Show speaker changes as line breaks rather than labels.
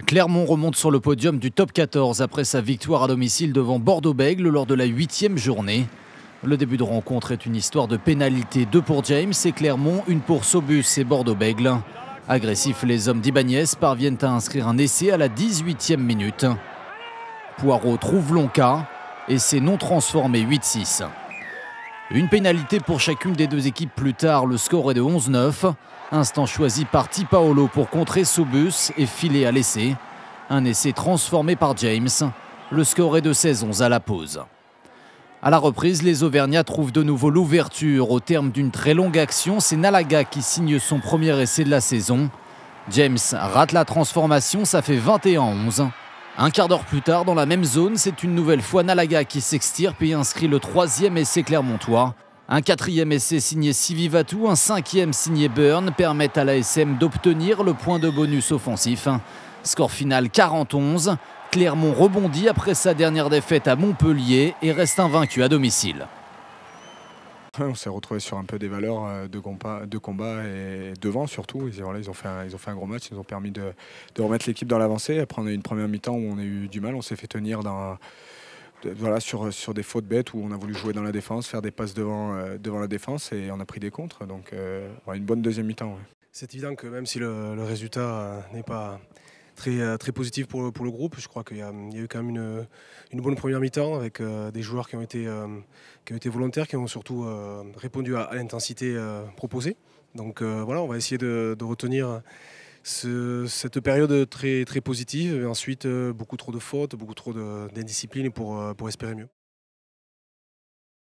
Clermont remonte sur le podium du top 14 après sa victoire à domicile devant Bordeaux-Bègles lors de la 8e journée. Le début de rencontre est une histoire de pénalité, 2 pour James et Clermont, 1 pour Sobus et Bordeaux-Bègles. Agressifs, les hommes d'Ibanez parviennent à inscrire un essai à la 18e minute. Poirot trouve Lonca, essai non transformé, 8-6. Une pénalité pour chacune des deux équipes plus tard, le score est de 11-9. Instant choisi par Tipaolo pour contrer Sobus et filer à l'essai. Un essai transformé par James. Le score est de 16-11 à la pause. À la reprise, les Auvergnats trouvent de nouveau l'ouverture. Au terme d'une très longue action, c'est Nalaga qui signe son premier essai de la saison. James rate la transformation, ça fait 21-11. Un quart d'heure plus tard, dans la même zone, c'est une nouvelle fois Nalaga qui s'extirpe et inscrit le 3e essai clermontois. Un 4e essai signé Sivivatu, un 5e signé Burn permettent à l'ASM d'obtenir le point de bonus offensif. Score final 40-11. Clermont rebondit après sa dernière défaite à Montpellier et reste invaincu à domicile.
On s'est retrouvé sur un peu des valeurs de combat et devant surtout. Ils ont fait un gros match, ils nous ont permis de remettre l'équipe dans l'avancée. Après on a eu une première mi-temps où on a eu du mal, on s'est fait tenir sur des fautes bêtes où on a voulu jouer dans la défense, faire des passes devant la défense et on a pris des contres. Donc une bonne deuxième mi-temps. Ouais.
C'est évident que même si le résultat n'est pas très positif pour le groupe, je crois qu'il y a eu quand même une bonne première mi-temps avec des joueurs qui ont été volontaires, qui ont surtout répondu à l'intensité proposée. Donc voilà, on va essayer de retenir cette période très positive et ensuite beaucoup trop de fautes, beaucoup trop d'indiscipline pour espérer mieux.